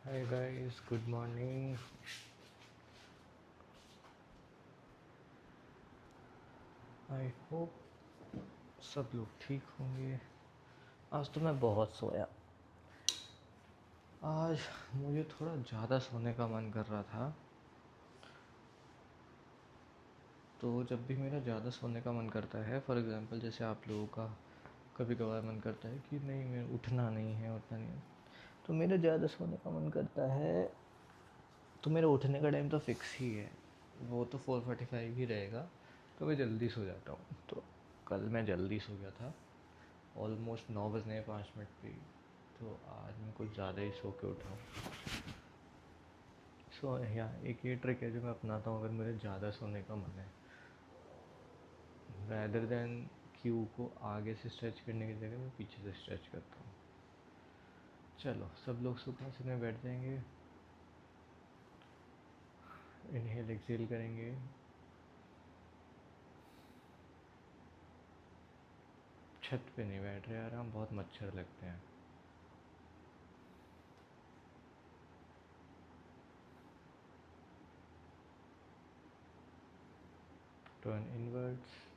Hi guys, good morning. I hope सब लोग ठीक होंगे। आज तो मैं बहुत सोया। आज मुझे थोड़ा ज़्यादा सोने का मन कर रहा था। तो जब भी मेरा ज़्यादा सोने का मन करता है, फॉर एग्ज़ाम्पल जैसे आप लोगों का कभी कभार मन करता है कि नहीं, मैं उठना नहीं है, तो मेरा ज़्यादा सोने का मन करता है। तो मेरा उठने का टाइम तो फिक्स ही है, वो तो 4:45 ही रहेगा। तो मैं जल्दी सो जाता हूँ। तो कल मैं जल्दी सो गया था, ऑलमोस्ट 9 बजने 5 मिनट पे। तो आज मैं कुछ ज़्यादा ही सो के उठा हूँ। यहाँ एक ये ट्रिक है जो मैं अपनाता हूँ अगर मुझे ज़्यादा सोने का मन है। रैदर देन क्यू को आगे से स्ट्रेच करने की जगह मैं पीछे से स्ट्रेच करता हूँ। चलो सब लोग सुखासन में बैठ जाएंगे। इनहेल एक्सेल करेंगे। छत पे नहीं बैठ रहे यार, हम बहुत मच्छर लगते हैं। Turn inwards.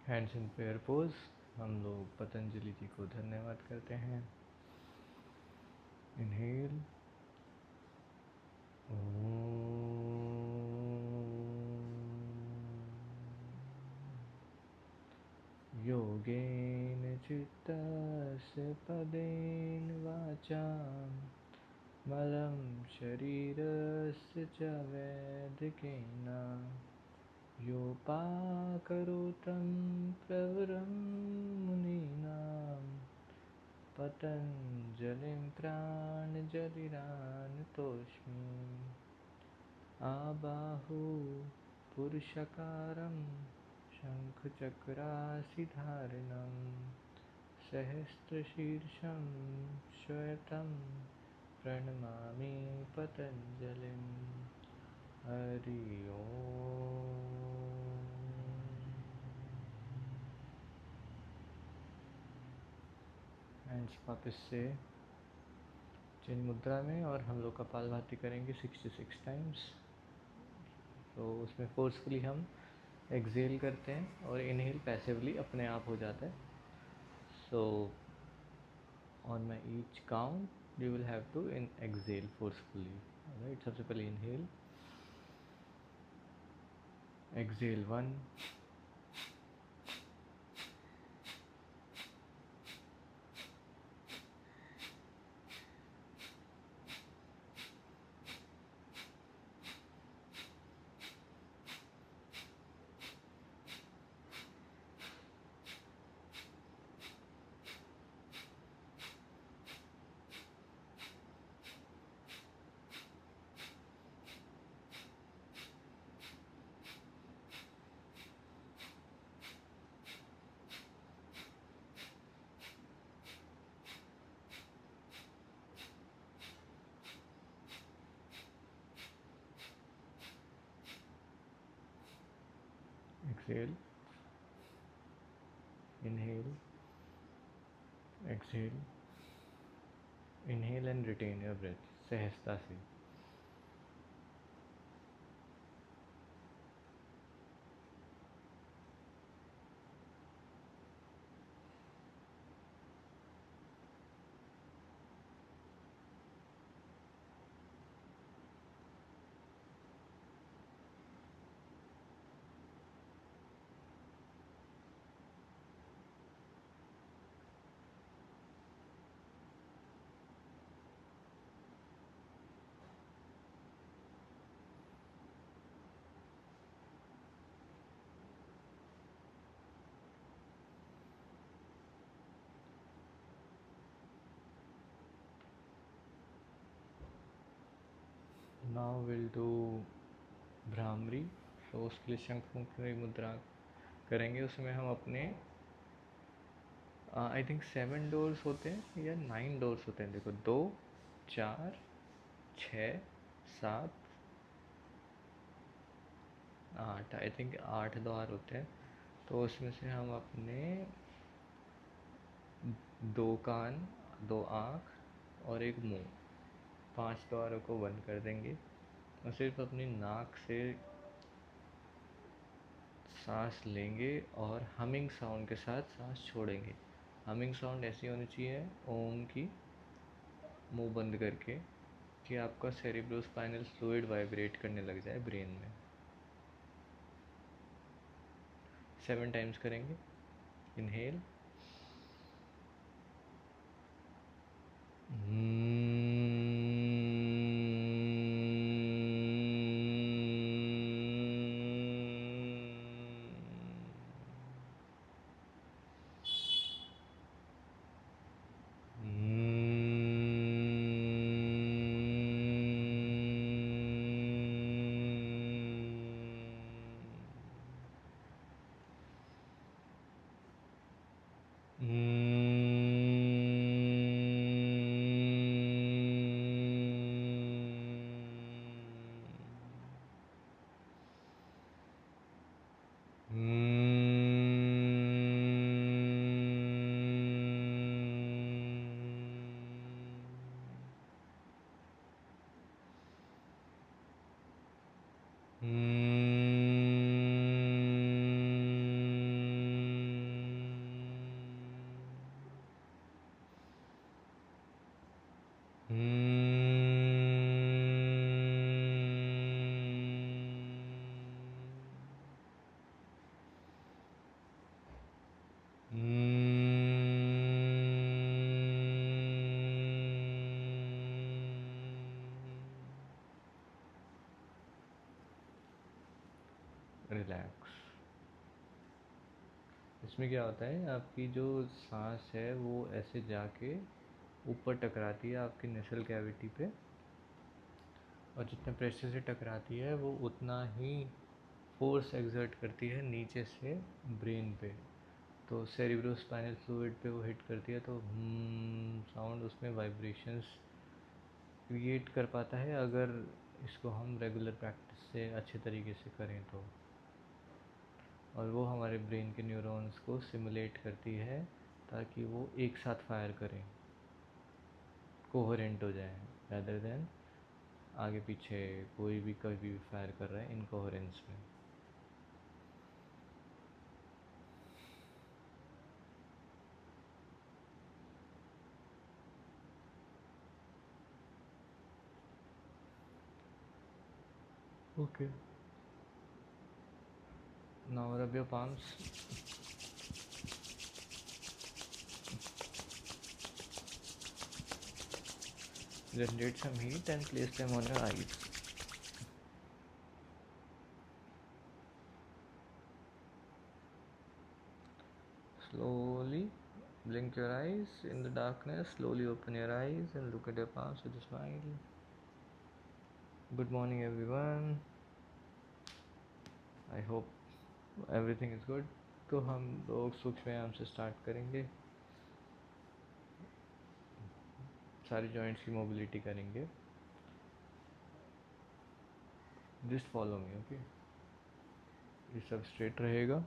Hands in pair pose. हम लोग पतंजलि जी को धन्यवाद करते हैं। इनहेल। योगेन चित्तस्य पदेन वाचां मलं शरीरस्य च वैदिकेन योपाकरोतं प्रवरं मुनीनां पतञ्जलिं प्राणजलिरानतोऽस्मि। आबाहु पुरुषकारं शङ्खचक्रासिधारिणं सहस्रशीर्षं श्वेतं प्रणमामि पतञ्जलिं। हरि ओम। हैंड्स वापस से चिन्ह मुद्रा में, और हम लोग कपालभाति करेंगे 66 टाइम्स। तो उसमें फोर्सफुली हम एक्सेल करते हैं और इनहेल पैसिवली अपने आप हो जाता है। So on my each count you will have to in exhale forcefully. Right, सबसे पहले inhale. Exhale 1, exhale, inhale, exhale, inhale and retain your breath सहजता से। Now will do Bhramari. तो उसके लिए शंख फूंकने मुद्रा करेंगे। उसमें हम अपने आई थिंक 7 डोर्स होते हैं या 9 डोर्स होते हैं। देखो 2, 4, 6, 7, 8, आई थिंक 8 द्वार होते हैं। तो उसमें से हम अपने 2 कान, 2 आँख और 1 मुंह, 5 द्वारों को बंद कर देंगे और सिर्फ अपनी नाक से सांस लेंगे और हमिंग साउंड के साथ सांस छोड़ेंगे। हमिंग साउंड ऐसी होनी चाहिए ओम की, मुंह बंद करके, कि आपका सेरिब्रोस्पाइनल फ्लूइड वाइब्रेट करने लग जाए ब्रेन में। 7 टाइम्स करेंगे। Inhale, relax. इसमें क्या होता है, आपकी जो सांस है वो ऐसे जाके ऊपर टकराती है आपकी नेसल कैविटी पे, और जितने प्रेशर से टकराती है वो उतना ही फोर्स एक्सर्ट करती है नीचे से ब्रेन पे। तो सेरिब्रोस्पाइनल फ्लूइड पे वो हिट करती है, तो साउंड उसमें वाइब्रेशंस क्रिएट कर पाता है, अगर इसको हम रेगुलर प्रैक्टिस से अच्छे तरीके से करें तो। और वो हमारे ब्रेन के न्यूरॉन्स को सिमुलेट करती है ताकि वो एक साथ फायर करें, कोहेरेंट हो जाए, rather देन आगे पीछे कोई भी कभी भी फायर कर रहा है इनकोहेरेंस में। Okay, now rub your palms. Generate some heat and place them on your eyes. Slowly blink your eyes in the darkness. Slowly open your eyes and look at your palms with a smile. Good morning everyone. I hope everything is good. तो हम लोग सूक्ष्म व्यायाम से start करेंगे। सारी joints की mobility करेंगे। Just follow me, okay. ये सब स्ट्रेट रहेगा।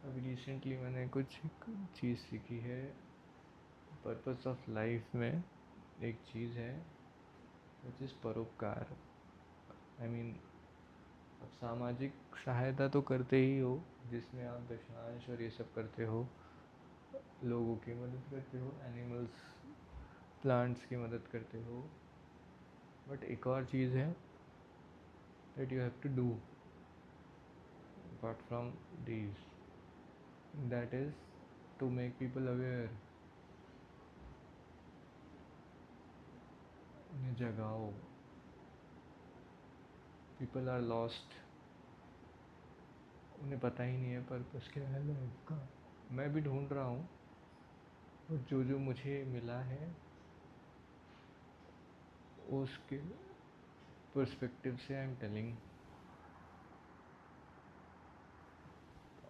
अभी रिसेंटली मैंने कुछ चीज़ सीखी है। पर्पस ऑफ लाइफ में एक चीज़ है विच इज़ परोपकार। आई मीन, आप सामाजिक सहायता तो करते ही हो, जिसमें आप दशांश और ये सब करते हो, लोगों की मदद करते हो, एनिमल्स प्लांट्स की मदद करते हो। बट एक और चीज़ है that you have to do apart from these, that is to make people aware. उन्हें जगाओ। पीपल आर लॉस्ट उन्हें पता ही नहीं है पर्पस क्या है लाइफ का। मैं भी ढूंढ रहा हूँ, और जो जो मुझे मिला है उसके पर्सपेक्टिव से आई एम टेलिंग।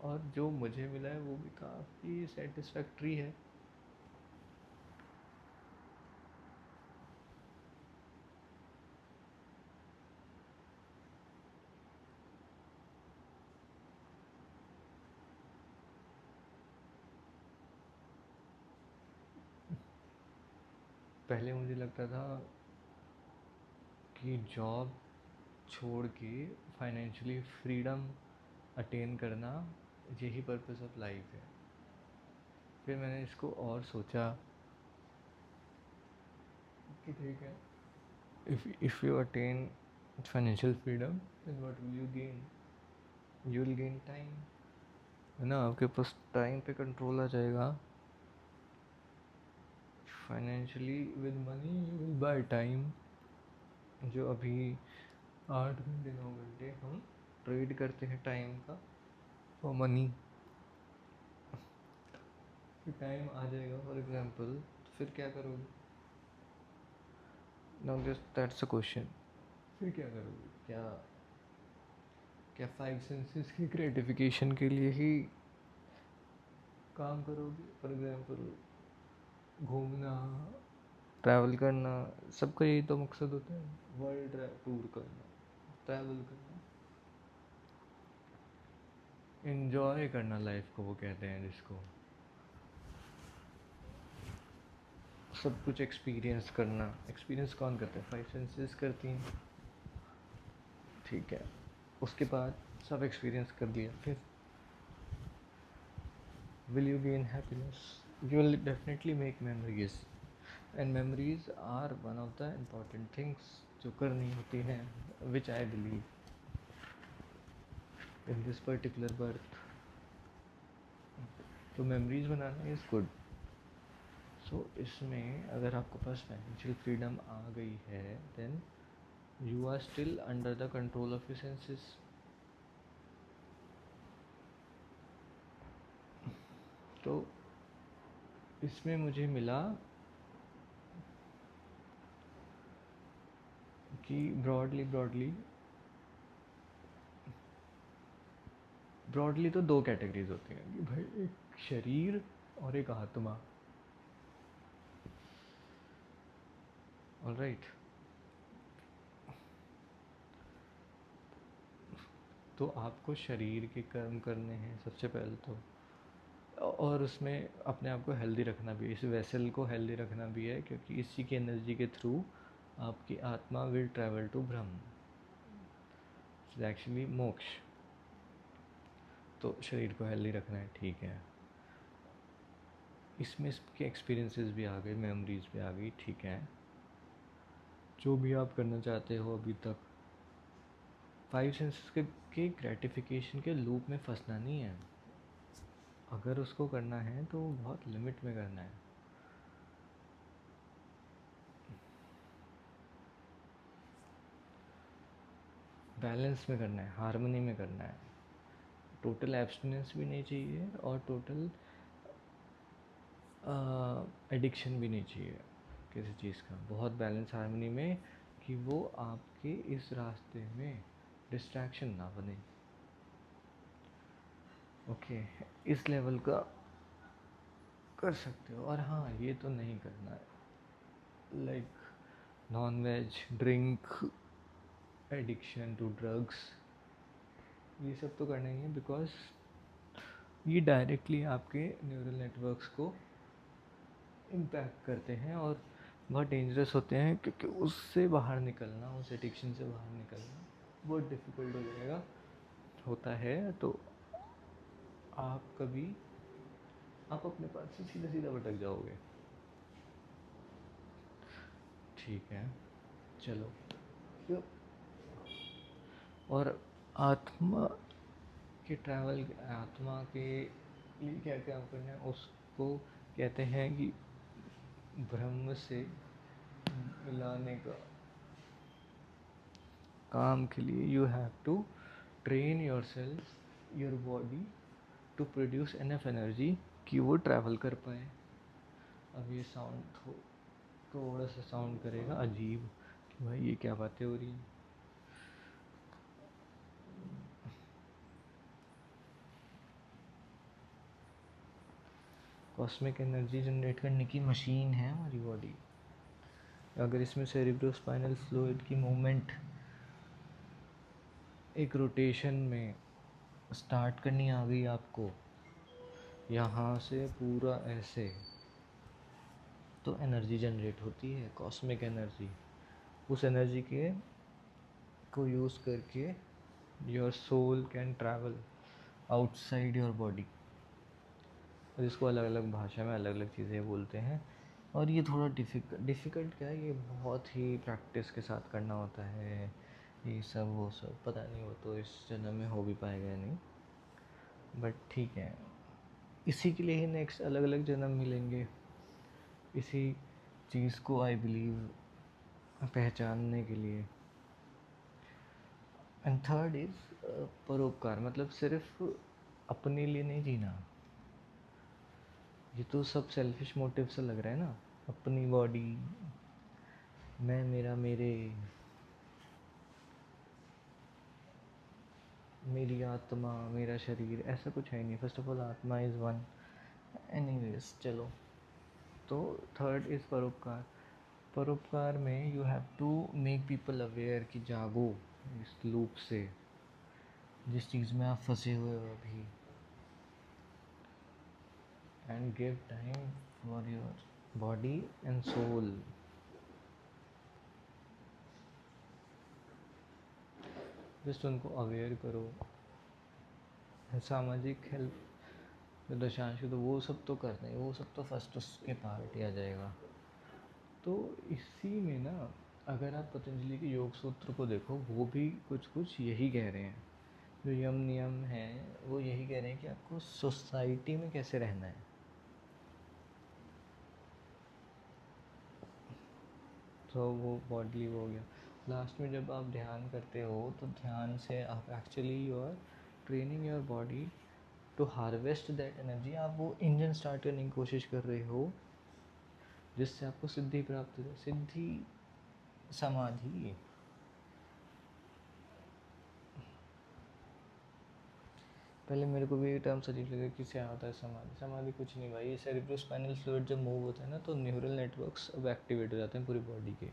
और जो मुझे मिला है वो भी काफ़ी सेटिस्फैक्ट्री है। पहले मुझे लगता था कि जॉब छोड़ के फाइनेंशियली फ्रीडम अटेन करना यही पर्पस ऑफ लाइफ है। फिर मैंने इसको और सोचा कि ठीक है, if you attain financial freedom then what will you gain? You will gain time, है ना। आपके पास टाइम पे कंट्रोल आ जाएगा। Financially with money you will by time. जो अभी 8 घंटे 9 घंटे हम ट्रेड करते हैं टाइम का फॉर मनी, फिर टाइम आ जाएगा फॉर एग्जांपल, तो फिर क्या करोगे? Now that's a question. फिर क्या करोगे? क्या क्या 5 सेंसेस की ग्रेटिफिकेशन के लिए ही काम करोगे? फॉर एग्जांपल घूमना, ट्रैवल करना, सबका यही तो मकसद होता है, वर्ल्ड टूर करना, ट्रैवल करना, एंजॉय करना लाइफ को वो कहते हैं जिसको, सब कुछ एक्सपीरियंस करना। एक्सपीरियंस कौन करता है? 5 सेंसेस करती हैं, ठीक है। उसके बाद सब एक्सपीरियंस कर लिया, फिर will you gain happiness? You will definitely make memories, and memories are one of the important things जो करनी होती हैं, which I believe in this particular birth। तो memories banana is good। so इसमें अगर आपके पास financial freedom आ गई है then you are still under the control of your senses। तो इसमें मुझे मिला कि ब्रॉडली तो 2 कैटेगरीज होती हैं कि भाई एक शरीर और एक आत्मा। ऑलराइट, तो आपको शरीर के कर्म करने हैं सबसे पहले तो, और उसमें अपने आप को हेल्दी रखना भी है, इस वेसल को हेल्दी रखना भी है, क्योंकि इसी की एनर्जी के थ्रू आपकी आत्मा will travel to Brahma, actually मोक्ष। तो शरीर को हेल्दी रखना है, ठीक है। इसमें इसके एक्सपीरियंसेस भी आ गए, मेमोरीज भी आ गई, ठीक है। जो भी आप करना चाहते हो अभी तक, 5 सेंसेस के ग्रेटिफिकेशन के लूप में फंसना नहीं है। अगर उसको करना है तो बहुत लिमिट में करना है। बैलेंस में करना है, हार्मनी में करना है। टोटल एब्सटिनेंस भी नहीं चाहिए और टोटल एडिक्शन भी नहीं चाहिए किसी चीज़ का। बहुत बैलेंस हार्मनी में, कि वो आपके इस रास्ते में डिस्ट्रैक्शन ना बने। ओके, इस लेवल का कर सकते हो। और हाँ, ये तो नहीं करना है like non veg, drink, addiction to drugs, ये सब तो करना ही है, बिकॉज ये डायरेक्टली आपके न्यूरल नेटवर्क्स को इम्पैक्ट करते हैं और बहुत डेंजरस होते हैं, क्योंकि उससे बाहर निकलना, उस एडिक्शन से बाहर निकलना बहुत डिफ़िकल्ट हो जाएगा, होता है। तो आप अपने पास से सीधा सीधा भटक जाओगे। ठीक है, चलो। और आत्मा के ट्रैवल, आत्मा के लिए क्या क्या करना है उसको कहते हैं कि ब्रह्म से मिलाने का काम के लिए you have to train yourself your body to produce enough energy कि वो ट्रैवल कर पाए। अब ये साउंड थोड़ा सा साउंड करेगा अजीब कि भाई ये क्या बातें हो रही हैं। कॉस्मिक एनर्जी जनरेट करने की मशीन है हमारी बॉडी। अगर इसमें सेरिब्रोस्पाइनल फ्लूइड की मूवमेंट एक रोटेशन में स्टार्ट करनी आ गई आपको, यहाँ से पूरा ऐसे, तो एनर्जी जनरेट होती है, कॉस्मिक एनर्जी। उस एनर्जी के को यूज़ करके your soul can travel outside your body. और इसको अलग अलग भाषा में अलग अलग चीज़ें बोलते हैं। और ये थोड़ा डिफ़िकल्ट क्या है, ये बहुत ही प्रैक्टिस के साथ करना होता है। ये सब वो सब पता नहीं, वो तो इस जन्म में हो भी पाएगा या नहीं, बट ठीक है, इसी के लिए ही नेक्स्ट अलग अलग जन्म मिलेंगे, इसी चीज़ को आई बिलीव पहचानने के लिए। एंड थर्ड इज़ परोपकार, मतलब सिर्फ अपने लिए नहीं जीना। ये तो सब सेल्फिश मोटिव से लग रहा है ना, अपनी बॉडी, मैं, मेरा, मेरे, मेरी आत्मा, मेरा शरीर, ऐसा कुछ है ही नहीं। फर्स्ट ऑफ ऑल आत्मा इज़ वन। एनीवेज चलो, तो थर्ड इज़ परोपकार। परोपकार में you have to make people aware कि जागो इस लूप से, जिस चीज़ में आप फंसे हुए हो अभी, and give time for your body and soul. Just उनको अवेयर करो। सामाजिक हेल्प जो दशांश, तो वो सब तो करते हैं, वो सब तो फर्स्ट उसके पार्ट ही आ जाएगा। तो इसी में ना, अगर आप पतंजलि के योग सूत्र को देखो, वो भी कुछ कुछ यही कह रहे हैं। जो यम नियम है वो यही कह रहे हैं कि आपको सोसाइटी में कैसे रहना है। तो वो बॉडली हो गया। लास्ट में जब आप ध्यान करते हो तो ध्यान से आप actually you are training your body to harvest that energy. आप वो इंजन स्टार्ट करने की कोशिश कर रहे हो जिससे आपको सिद्धि प्राप्त हो जाए। सिद्धि, समाधि। पहले मेरे को भी ये टर्म अजीब लगा कि क्या होता है समाधि। समाधि कुछ नहीं भाई, ये सेरिब्रोस्पाइनल फ्लूइड जब मूव होता है ना, तो न्यूरल नेटवर्क्स अब एक्टिवेट हो जाते हैं पूरी बॉडी के।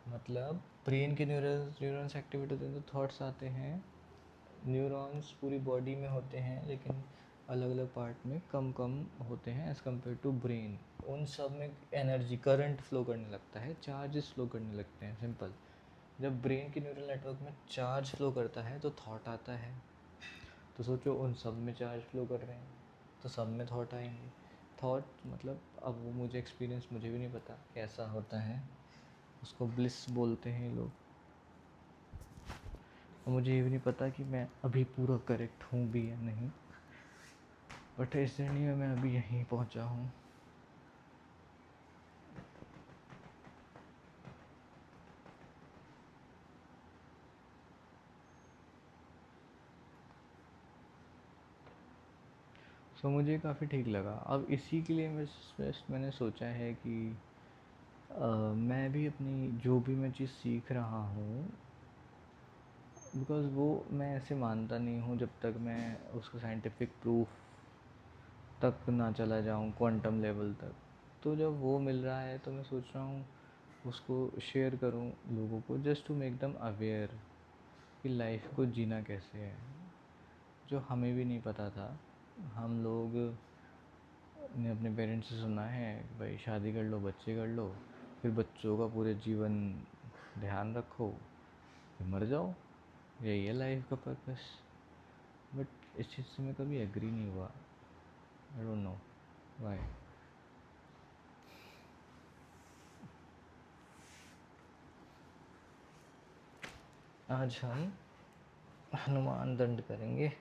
मतलब ब्रेन के न्यूरॉन्स एक्टिवेट होते हैं तो थॉट्स आते हैं। न्यूरॉन्स पूरी बॉडी में होते हैं, लेकिन अलग अलग पार्ट में कम कम होते हैं एज़ कम्पेयर टू ब्रेन। उन सब में एनर्जी, करंट फ्लो करने लगता है, चार्जेस फ्लो करने लगते हैं। सिंपल, जब ब्रेन के न्यूरल नेटवर्क में चार्ज फ्लो करता है तो थॉट आता है। तो सोचो उन सब में चार्ज फ्लो कर रहे हैं तो सब में थॉट आएंगे। थॉट मतलब, अब वो मुझे एक्सपीरियंस, मुझे भी नहीं पता कैसा होता है, उसको ब्लिस बोलते हैं लोग। और मुझे ये भी नहीं पता कि मैं अभी पूरा करेक्ट हूँ भी या नहीं, बट इस जर्नी में मैं अभी यहीं पहुँचा हूँ। मुझे काफ़ी ठीक लगा। अब इसी के लिए मैंने सोचा है कि मैं भी अपनी जो भी मैं चीज़ सीख रहा हूँ, बिकॉज़ वो मैं ऐसे मानता नहीं हूँ जब तक मैं उसको साइंटिफिक प्रूफ तक ना चला जाऊँ, क्वांटम लेवल तक। तो जब वो मिल रहा है तो मैं सोच रहा हूँ उसको शेयर करूँ लोगों को, just to make them aware कि लाइफ को जीना कैसे है, जो हमें भी नहीं पता था। हम लोग ने अपने पेरेंट्स से सुना है कि भाई शादी कर लो, बच्चे कर लो, फिर बच्चों का पूरे जीवन ध्यान रखो, फिर मर जाओ, यही है लाइफ का पर्पस। बट इस चीज़ से मैं कभी एग्री नहीं हुआ। I don't know why. आज हम हनुमान दंड करेंगे।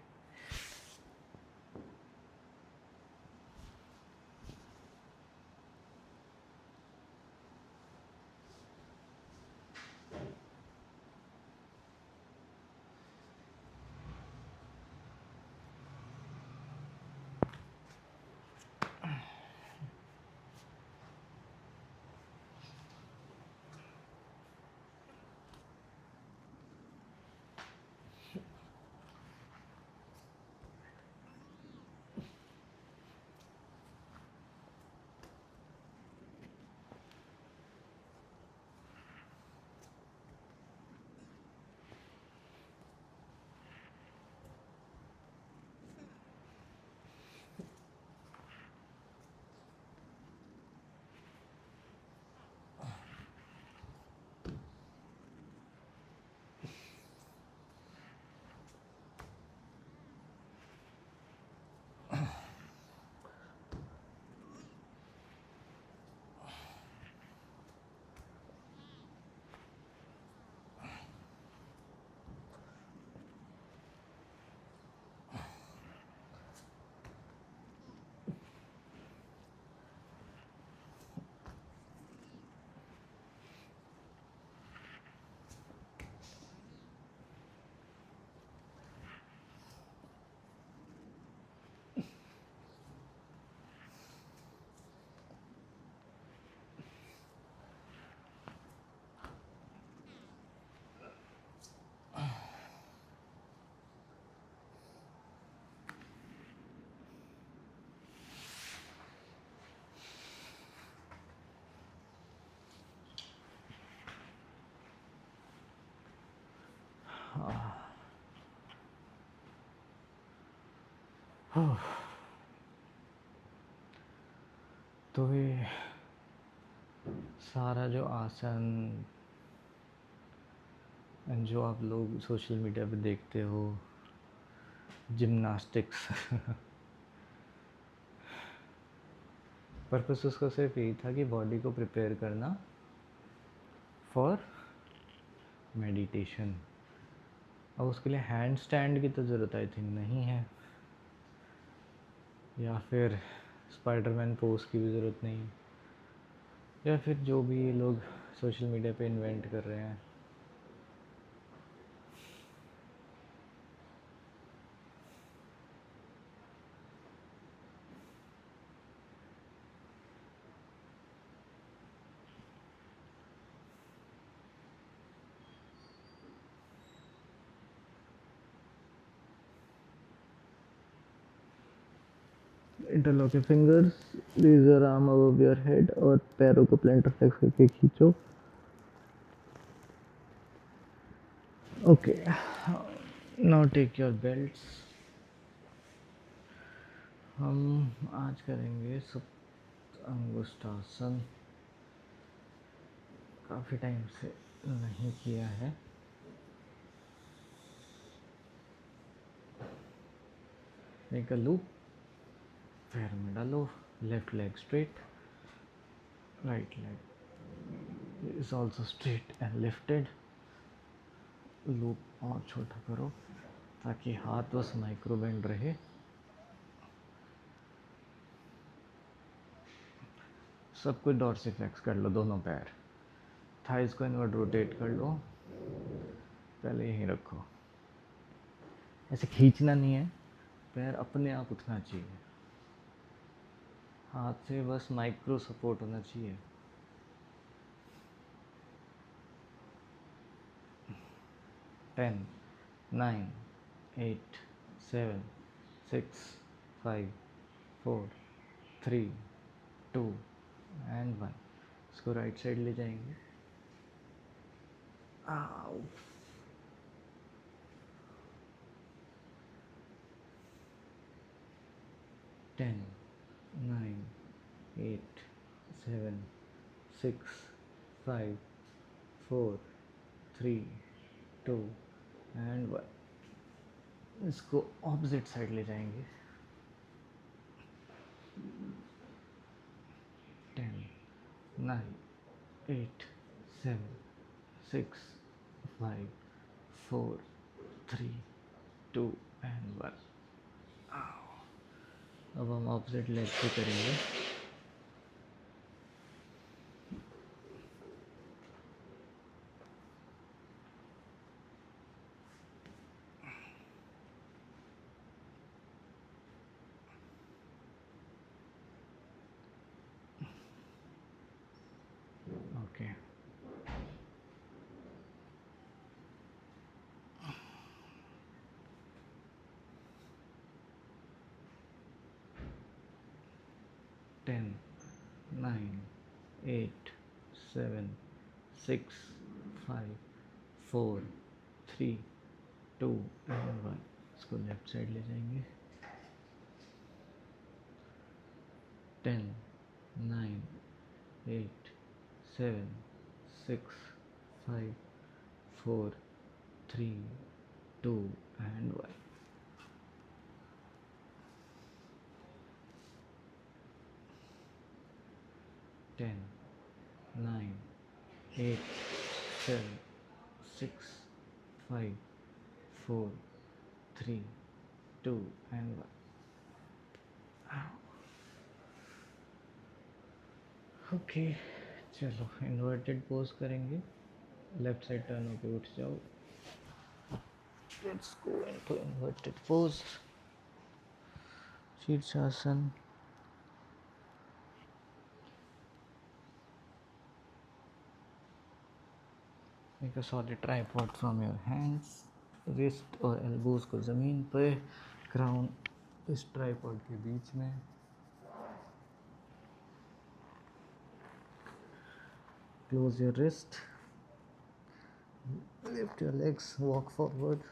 तो ये सारा जो आसन जो आप लोग सोशल मीडिया पे देखते हो, जिम्नास्टिक्स पर्पस उसका सिर्फ यही था कि बॉडी को प्रिपेयर करना फॉर मेडिटेशन। अब उसके लिए हैंड स्टैंड की तो ज़रूरत आई थिंक नहीं है, या फिर स्पाइडरमैन पोज की भी ज़रूरत नहीं, या फिर जो भी ये लोग सोशल मीडिया पे इन्वेंट कर रहे हैं। Interlock your fingers, raise your arm above your head, और पैरों को प्लांटर फ्लेक्स करके खींचो। Okay, now take your belts. हम आज करेंगे सुप्त अंगुष्ठासन। काफ़ी टाइम से नहीं किया है। मेक अ लूप, पैर में डालो, left leg straight, right leg is also straight and lifted. Loop और छोटा करो ताकि हाथ बस माइक्रो बेंड रहे। सब कुछ डॉर्सिफ्लेक्स कर लो, दोनों पैर। थाइस को इनवर्ट रोटेट कर लो, पहले यहीं रखो। ऐसे खींचना नहीं है, पैर अपने आप उठना चाहिए, हाथ से बस माइक्रो सपोर्ट होना चाहिए। 10, 9, 8, 7, 6, 5, 4, 3, 2 एंड 1। इसको राइट साइड ले जाएंगे। आओ, 10, 9, 8, 7, 6, 5, 4, 3, 2 एंड 1। इसको ऑपोजिट साइड ले जाएंगे। 10, 9, 8, 7, 6, 5, 4, 3, 2 एंड 1। अब हम ऑपोजिट लेग पे करेंगे। Okay, 10, 9, 8, 7, 6, 5, 4, 3, 2 and 1। इसको लेफ्ट साइड ले जाएंगे। 10, 9, 8, 7, 6, 5, 4, 3, 2 एंड 1। 10, 9, 8, 7, 6, 5, 4, 3, 2 एंड 1। ओके, चलो इन्वर्टेड पोज करेंगे। लेफ्ट साइड टर्न होके उठ जाओ। Let's go into inverted pose, Shirshasana. Make a solid tripod from your hands. Wrist और एल्बोज को ज़मीन पे, क्राउन इस ट्राइपॉड के बीच में। Close your wrist, lift your legs, walk forward.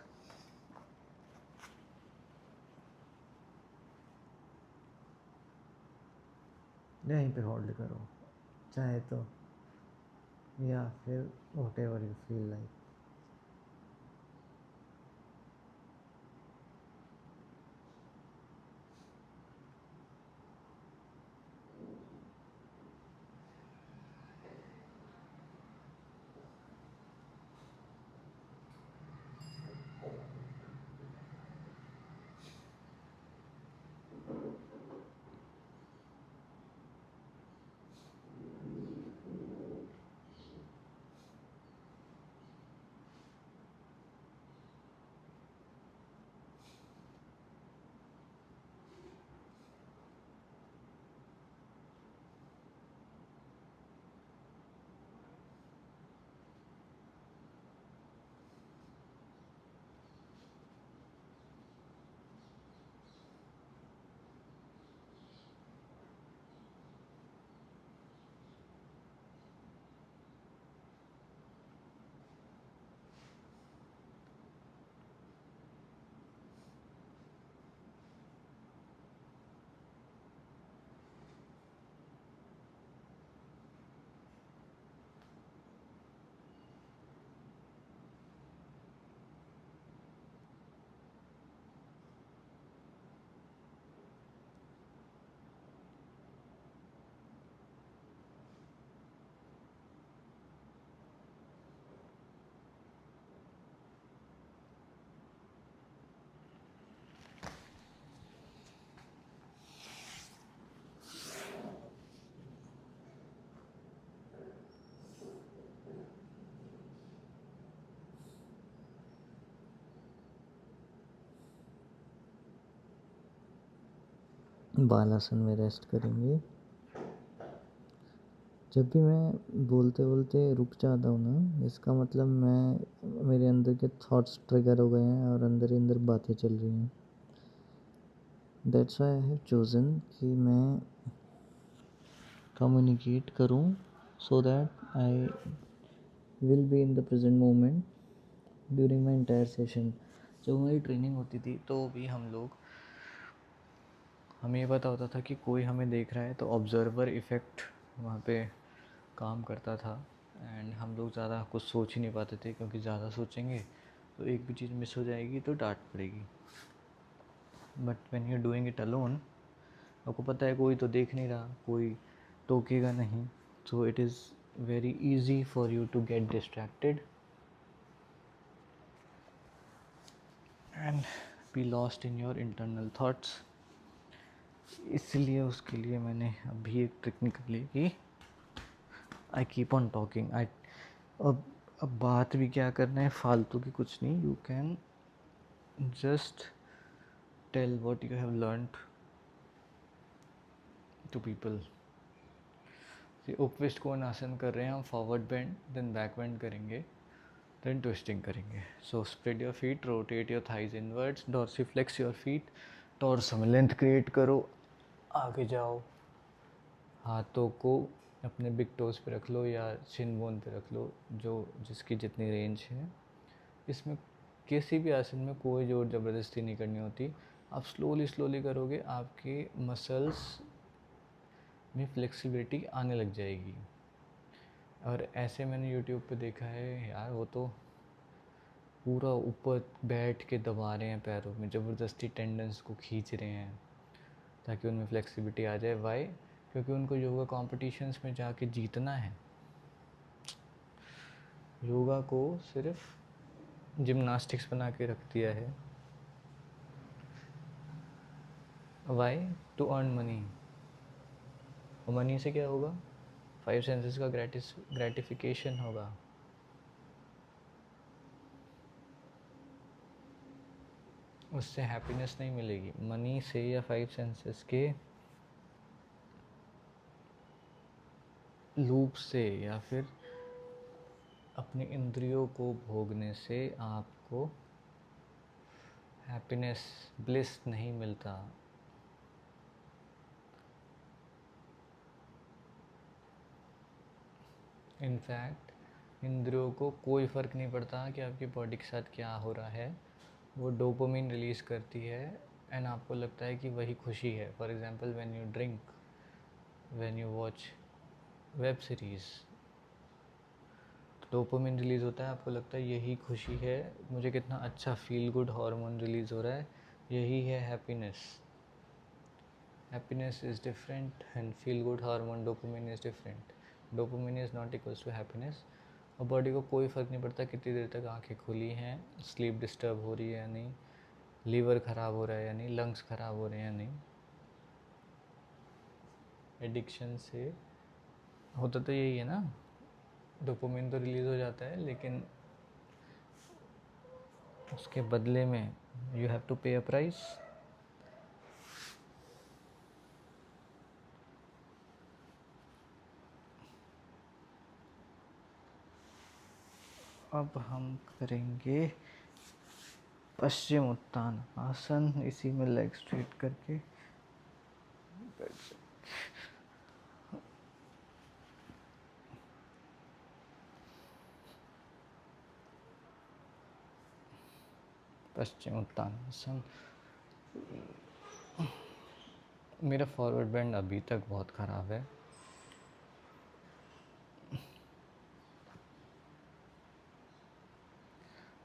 यहीं पे होल्ड करो, चाहे तो, या फिर whatever you feel like. Balasana में रेस्ट करेंगे। जब भी मैं बोलते बोलते रुक जाता हूँ ना, इसका मतलब मेरे अंदर के थॉट्स ट्रिगर हो गए हैं और अंदर ही अंदर बातें चल रही हैं। That's why I have chosen कि मैं कम्युनिकेट करूँ, so that I will be in the present moment during my entire session. जब हमारी ट्रेनिंग होती थी तो भी हमें ये पता होता था कि कोई हमें देख रहा है, तो ऑब्जर्वर इफ़ेक्ट वहाँ पे काम करता था। एंड हम लोग ज़्यादा कुछ सोच ही नहीं पाते थे, क्योंकि ज़्यादा सोचेंगे तो एक भी चीज़ मिस हो जाएगी तो डांट पड़ेगी। But when you doing it alone, आपको पता है कोई तो देख नहीं रहा, कोई टोकेगा नहीं, so it is very easy for you to get distracted and be lost in your internal thoughts. इसलिए उसके लिए मैंने अभी एक ट्रिक निकाली कि आई कीप ऑन टॉकिंग। अब बात भी क्या करना है, फालतू की कुछ नहीं। You can just tell what you have learned to people. Upavistha Kona Asana कर रहे हैं हम, forward bend, then back bend करेंगे, देन ट्विस्टिंग करेंगे। So spread your feet, rotate your thighs inwards, dorsiflex your feet, torso length create करो, आगे जाओ, हाथों को अपने बिग टोज पे रख लो या शिन बोन पे रख लो, जो जिसकी जितनी रेंज है। इसमें किसी भी आसन में कोई जोर ज़बरदस्ती नहीं करनी होती। आप स्लोली करोगे, आपके मसल्स में फ्लेक्सिबिलिटी आने लग जाएगी। और ऐसे मैंने यूट्यूब पे देखा है यार, वो तो पूरा ऊपर बैठ के दबा रहे हैं, पैरों में ज़बरदस्ती टेंडन्स को खींच रहे हैं ताकि उनमें फ्लेक्सिबिलिटी आ जाए। वाई? क्योंकि उनको योगा कॉम्पिटिशन्स में जाके जीतना है। योगा को सिर्फ जिम्नास्टिक्स बना के रख दिया है। वाई? To earn money. और मनी से क्या होगा? 5 सेंसेस का ग्रेटिफिकेशन होगा। उससे हैप्पीनेस नहीं मिलेगी। मनी से या 5 सेंसेस के लूप से या फिर अपने इंद्रियों को भोगने से आपको हैप्पीनेस, ब्लिस नहीं मिलता। इनफैक्ट इंद्रियों को कोई फ़र्क नहीं पड़ता कि आपकी बॉडी के साथ क्या हो रहा है। वो डोपामिन रिलीज़ करती है एंड आपको लगता है कि वही खुशी है। For example when you drink, when you watch web series, dopamine release होता है, आपको लगता है यही खुशी है, मुझे कितना अच्छा फील गुड हार्मोन रिलीज़ हो रहा है, यही है happiness. Happiness is different and feel good hormone dopamine is different. Dopamine is not equals to happiness. और बॉडी को कोई फ़र्क नहीं पड़ता कितनी देर तक आंखें खुली हैं, स्लीप डिस्टर्ब हो रही है या नहीं, लीवर ख़राब हो रहा है या नहीं, लंग्स ख़राब हो रहे हैं या नहीं। एडिक्शन से होता तो यही है ना, डोपामिन तो रिलीज़ हो जाता है, लेकिन उसके बदले में यू हैव टू पे अ प्राइस। अब हम करेंगे पश्चिम उत्तान आसन, इसी में लेग स्ट्रेट करके पश्चिम उत्तान आसन। मेरा फॉरवर्ड बेंड अभी तक बहुत ख़राब है।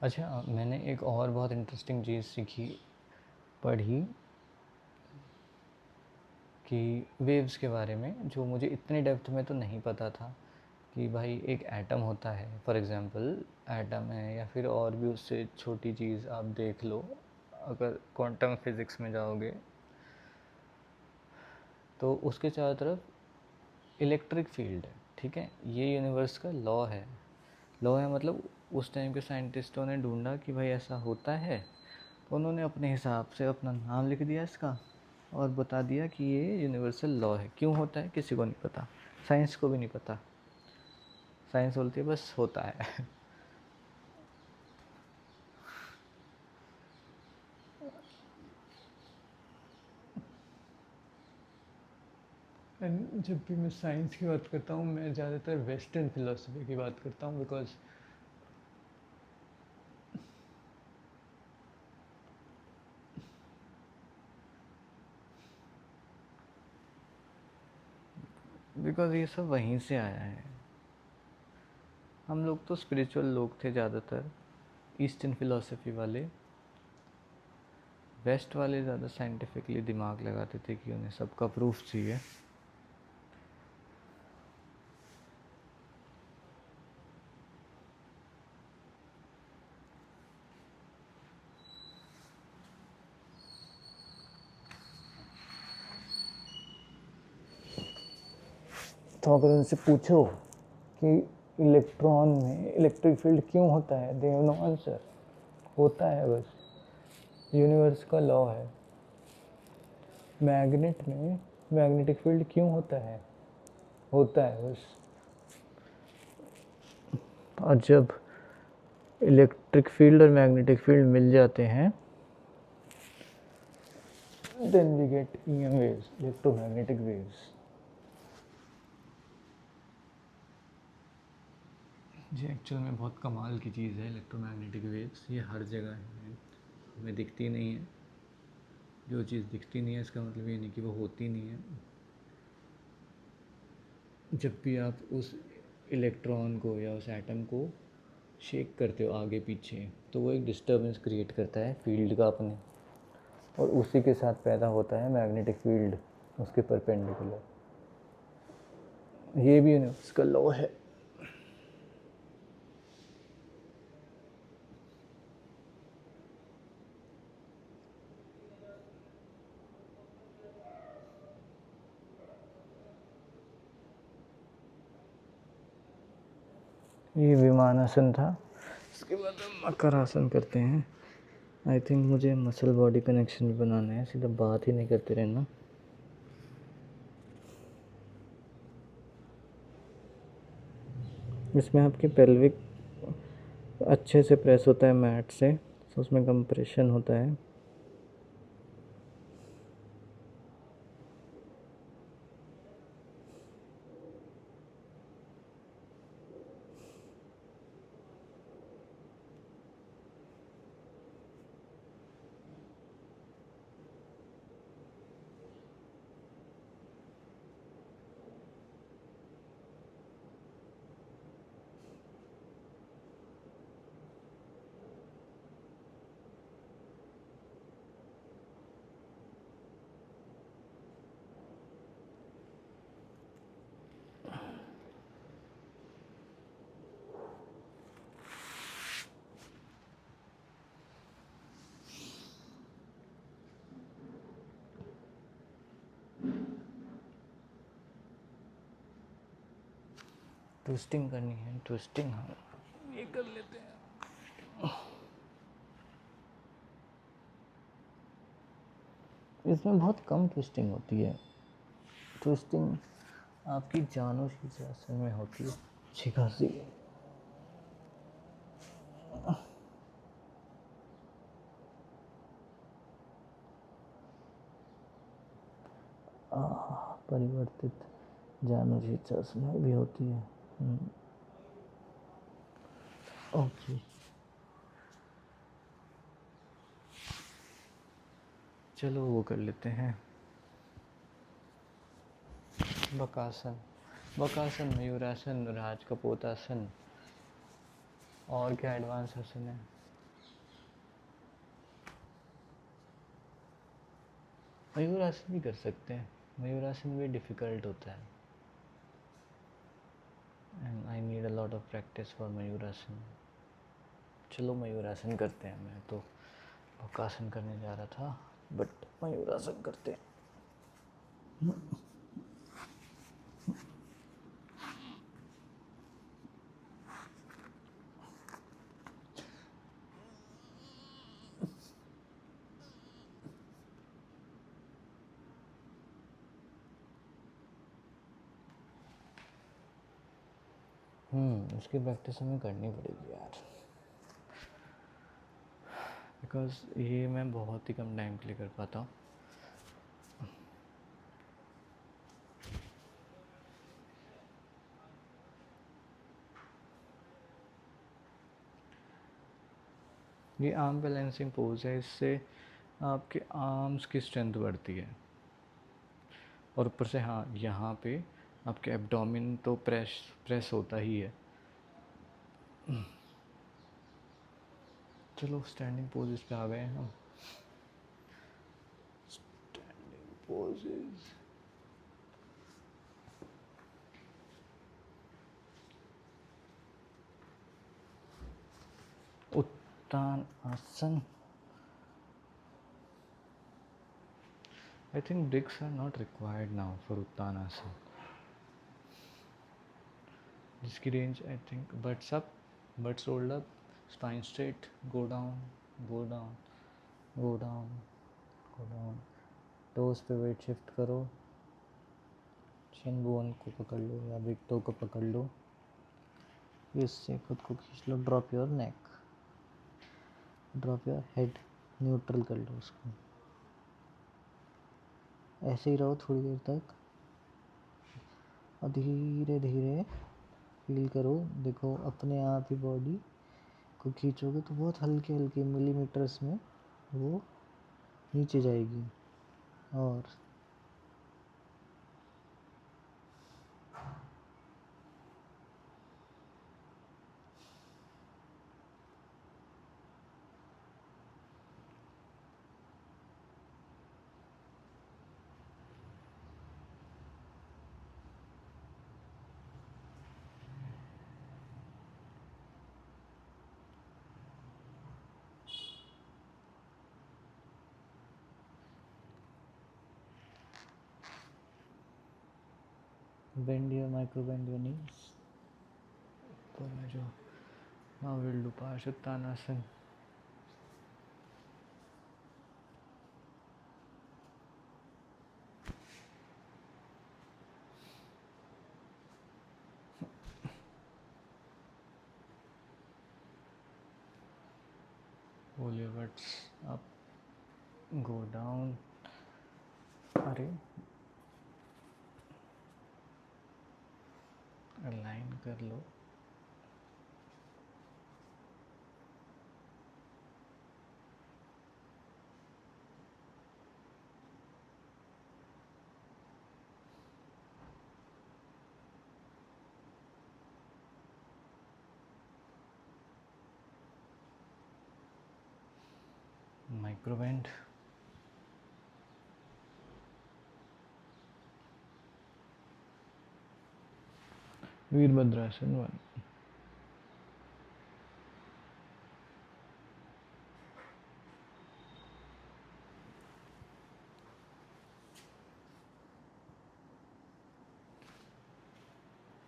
अच्छा, मैंने एक और बहुत इंटरेस्टिंग चीज़ सीखी, पढ़ी कि वेव्स के बारे में, जो मुझे इतने डेप्थ में तो नहीं पता था कि भाई एक एटम होता है, फॉर एग्जांपल एटम है, या फिर और भी उससे छोटी चीज़ आप देख लो, अगर क्वांटम फिज़िक्स में जाओगे तो उसके चारों तरफ इलेक्ट्रिक फील्ड है, ठीक है, ये यूनिवर्स का लॉ है। लॉ है मतलब उस टाइम के साइंटिस्टों ने ढूंढा कि भाई ऐसा होता है, तो उन्होंने अपने हिसाब से अपना नाम लिख दिया इसका और बता दिया कि ये यूनिवर्सल लॉ है। क्यों होता है किसी को नहीं पता, साइंस को भी नहीं पता, साइंस बोलती है बस होता है। जब भी मैं साइंस की बात करता हूँ, मैं ज़्यादातर वेस्टर्न फिलोसफी की बात करता हूँ, बिकॉज ये सब वहीं से आया है। हम लोग तो स्पिरिचुअल लोग थे ज़्यादातर, ईस्टर्न फिलोसफी वाले। वेस्ट वाले ज़्यादा साइंटिफिकली दिमाग लगाते थे कि उन्हें सबका प्रूफ चाहिए। तो अगर उनसे पूछो कि इलेक्ट्रॉन में इलेक्ट्रिक फील्ड क्यों होता है, दे हैव नो आंसर। होता है बस, यूनिवर्स का लॉ है। मैग्नेट में मैग्नेटिक फील्ड क्यों होता है बस। और जब इलेक्ट्रिक फील्ड और मैग्नेटिक फील्ड मिल जाते हैं, then we get EM waves, electromagnetic waves. ये एक्चुअल में बहुत कमाल की चीज़ है इलेक्ट्रोमैग्नेटिक वेव्स। ये हर जगह है, हमें दिखती नहीं है। जो चीज़ दिखती नहीं है इसका मतलब ये नहीं कि वो होती नहीं है। जब भी आप उस इलेक्ट्रॉन को या उस एटम को शेक करते हो आगे पीछे, तो वो एक डिस्टर्बेंस क्रिएट करता है फील्ड का अपने, और उसी के साथ पैदा होता है मैग्नेटिक फील्ड उसके परपेंडिकुलर। ये भी यूनिवर्स का लॉ है। ये विमानासन था। इसके बाद हम मकर आसन करते हैं। आई थिंक मुझे मसल बॉडी कनेक्शन भी बनाना है, सीधा बात ही नहीं करते रहना। इसमें आपकी पेल्विक अच्छे से प्रेस होता है मैट से, तो उसमें कंप्रेशन होता है। ट्विस्टिंग करनी है, ट्विस्टिंग, हाँ ये कर लेते हैं। इसमें बहुत कम ट्विस्टिंग होती है। ट्विस्टिंग आपकी जानो शीर्षासन में होती है अच्छी खासी। परिवर्तित जानो शीर्षासन में भी होती है। ओके, चलो वो कर लेते हैं। बकासन, बकासन, मयूरासन, राजकपोतासन, और क्या एडवांस आसन है? मयूरासन भी कर सकते हैं, मयूरासन भी डिफ़िकल्ट होता है and I need a lot of practice for Mayurasana. चलो मयूरासन करते हैं। मैं तो बकासन करने जा रहा था, बट मयूरासन करते हैं। उसकी प्रैक्टिस हमें करनी पड़ेगी यार, बिकॉज ये मैं बहुत ही कम टाइम के लिए कर पाता हूँ। ये आर्म बैलेंसिंग पोज है, इससे आपके आर्म्स की स्ट्रेंथ बढ़ती है, और ऊपर से हाँ यहाँ पे आपके एब्डोमिन तो प्रेस होता ही है। चलो स्टैंडिंग पोजेस पे आ गए हम। स्टैंडिंग पोजेस, उत्तान आसन। I think bricks are not required now for Uttanasana. जिसकी range I think butts up, butts rolled up, spine straight, go down, go down, go down, go down. Toes पे weight shift करो, chin bone को पकड़ लो या big toe को पकड़ लो, इससे खुद को खींच लो। Drop your neck, drop your head, neutral कर लो उसको। ऐसे ही रहो थोड़ी देर तक, और धीरे धीरे फील करो। देखो अपने आप ही बॉडी को खींचोगे तो बहुत हल्के हल्के मिलीमीटर्स में वो नीचे जाएगी। और bend your micro bend your knees। तो मैं जो now we'll do Parshattanasana। Pull your butts up, go down। अरे अलाइन कर लो। Micro bend, Virabhadrasana 1।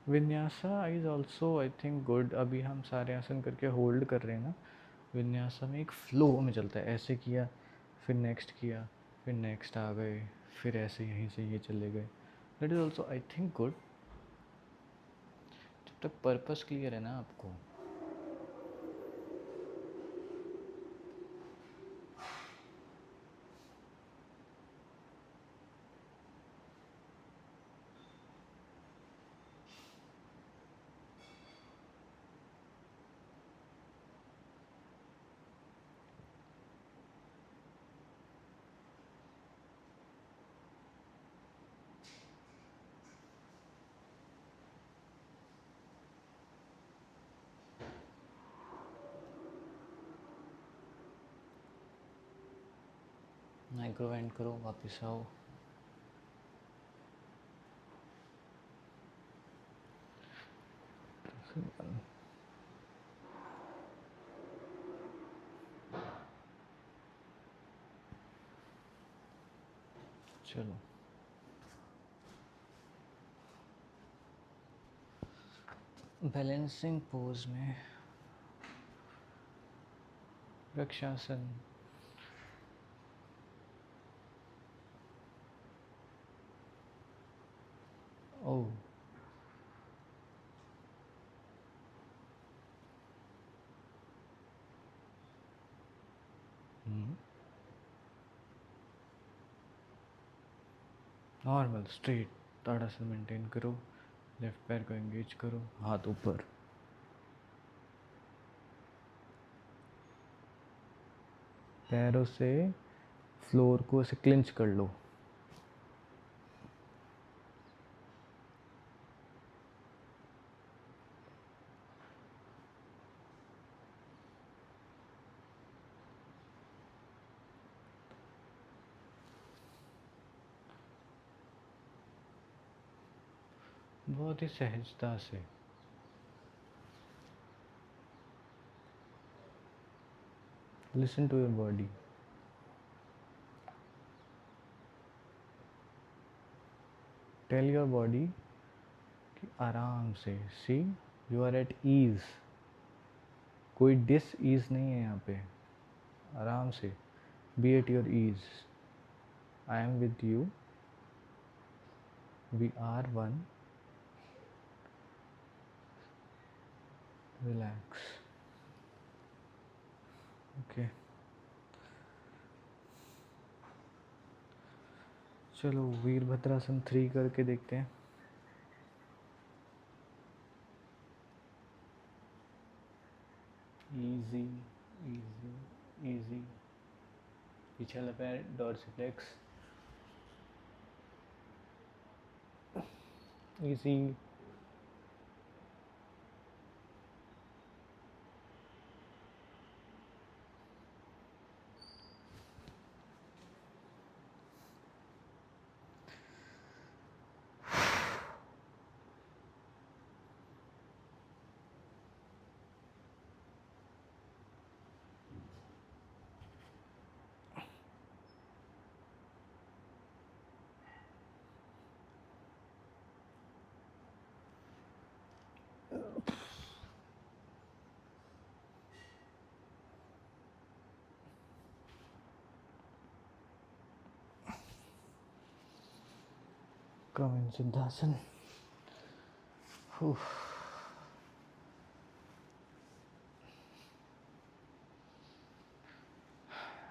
Vinyasa is also I think good. अभी हम सारे आसन करके होल्ड कर रहे हैं ना, विन्यासा में एक फ्लो में चलता है, ऐसे किया फिर नेक्स्ट किया फिर नेक्स्ट आ गए फिर ऐसे यहीं से ये चले गए। That is also I think good, जब तक पर्पस क्लियर है ना आपको। माइक्रो एंड करो, वापस आओ। चलो बैलेंसिंग पोज में वृक्षासन। ओ नॉर्मल स्ट्रेट ताड़ासन मेंटेन करो, लेफ्ट पैर को एंगेज करो, हाथ ऊपर। पैरों से फ्लोर को ऐसे क्लिंच कर लो। बहुत ही सहजता से। Listen to your body. Tell your body कि आराम से, see you are at ease, कोई डिस ईज नहीं है यहाँ पे। आराम से be at your ease. I am with you, we are one, relax. Okay चलो वीरभद्रासन 3 करके देखते हैं। Easy easy easy. पीछे वाला पैर dorsiflex. Easy. Come in Siddhasan.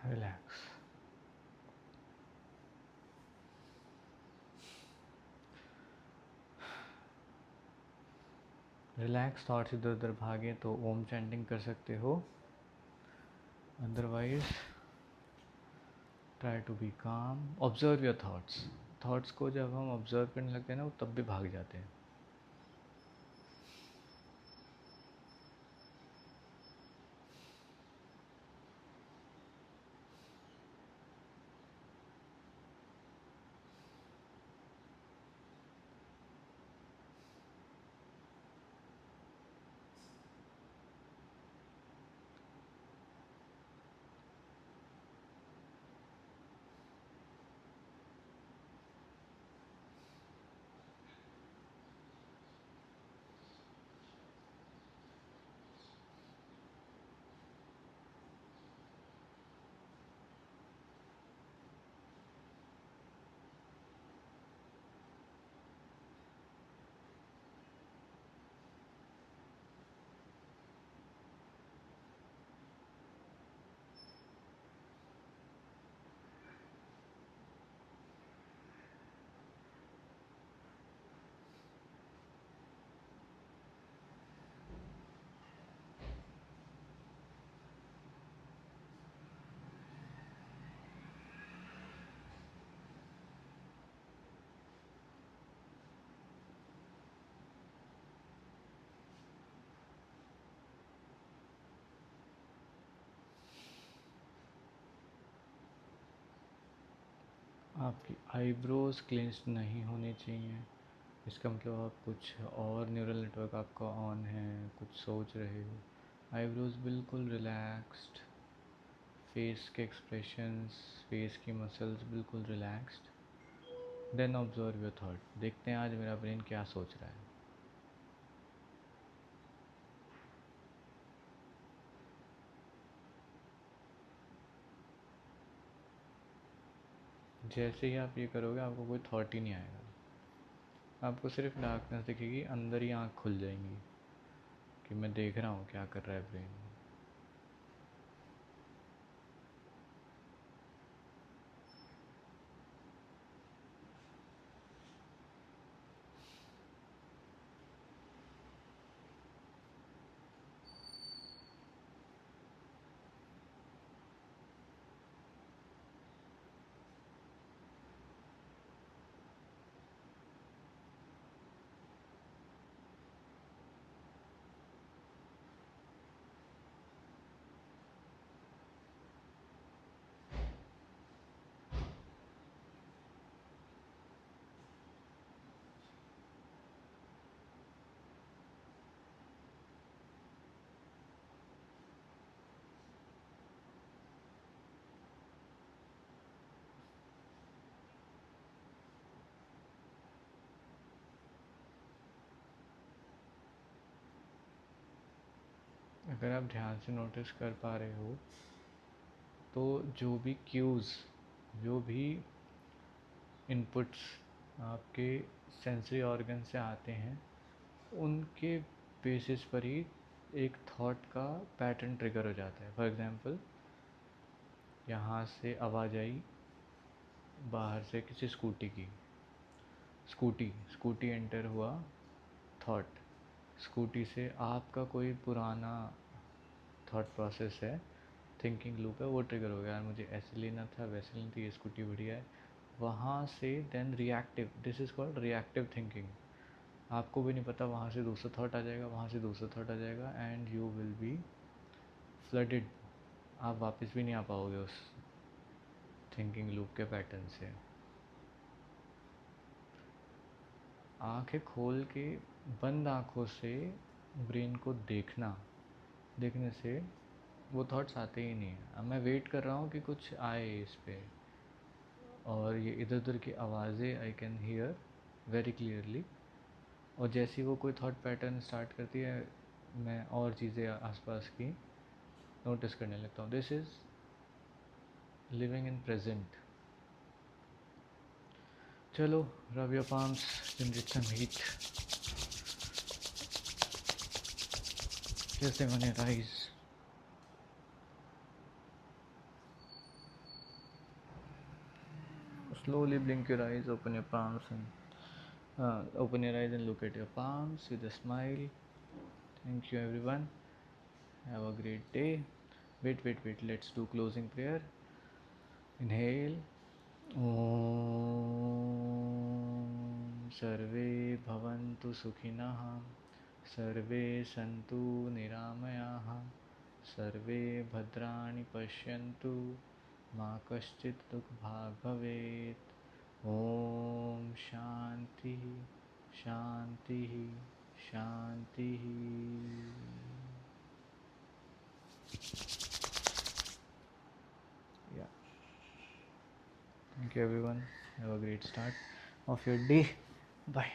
Relax. Relax. Thoughts इधर उधर भागे तो ओम चैंटिंग कर सकते हो, अदरवाइज ट्राई टू बी काम। Observe your thoughts. थॉट्स को जब हम ऑब्जर्व करने लगते हैं ना, वो तब भी भाग जाते हैं। आपकी आईब्रोज क्लेंस्ड नहीं होनी चाहिए। इसका मतलब आप कुछ और न्यूरल नेटवर्क आपका ऑन है, कुछ सोच रहे हो। आईब्रोज बिल्कुल रिलैक्स्ड, फेस के एक्सप्रेशंस, फेस की मसल्स बिल्कुल relaxed. Then observe your thought. देखते हैं आज मेरा ब्रेन क्या सोच रहा है। जैसे ही आप ये करोगे आपको कोई थॉट ही नहीं आएगा, आपको सिर्फ डार्कनेस दिखेगी, अंदर ही आँख खुल जाएंगी कि मैं देख रहा हूँ क्या कर रहा है ब्रेन। अगर आप ध्यान से नोटिस कर पा रहे हो तो जो भी क्यूज़, जो भी इनपुट्स आपके सेंसरी ऑर्गन से आते हैं, उनके बेसिस पर ही एक थॉट का पैटर्न ट्रिगर हो जाता है। फॉर एग्जांपल, यहाँ से आवाज़ आई बाहर से किसी स्कूटी की, स्कूटी एंटर हुआ, थॉट। स्कूटी से आपका कोई पुराना थॉट प्रोसेस है, थिंकिंग लूप है, वो ट्रिगर हो गया, यार मुझे ऐसे लेना था, वैसे लेनी थी, ये स्कूटी बढ़िया है। वहाँ से then reactive, this is called reactive thinking. आपको भी नहीं पता, वहाँ से दूसरा थॉट आ जाएगा, वहाँ से दूसरा थॉट आ जाएगा, and you will be flooded. आप वापस भी नहीं आ पाओगे उस थिंकिंग लूप के पैटर्न से। आंखें खोल के, बंद आँखों से ब्रेन को देखने से वो थॉट्स आते ही नहीं हैं। अब मैं वेट कर रहा हूँ कि कुछ आए इस पे, और ये इधर उधर की आवाज़ें I can hear very clearly. और जैसे ही वो कोई थॉट पैटर्न स्टार्ट करती है, मैं और चीज़ें आसपास की नोटिस करने लगता हूँ। This is living in present. चलो, rub your palms, generate some heat. Place them on your eyes. Slowly blink your eyes, open your palms, and open your eyes and look at your palms with a smile. Thank you, everyone. Have a great day. Wait. Let's do closing prayer. Inhale. ॐ सर्वे भवन्तु सुखिनः, सर्वे सन्तु निरामयाः, सर्वे भद्राणि पश्यन्तु, मा कश्चित् दुःखभाग् भवेत्। ॐ शान्तिः शान्तिः शान्तिः। Yeah. Thank you, everyone. Have a great start of your day. Bye.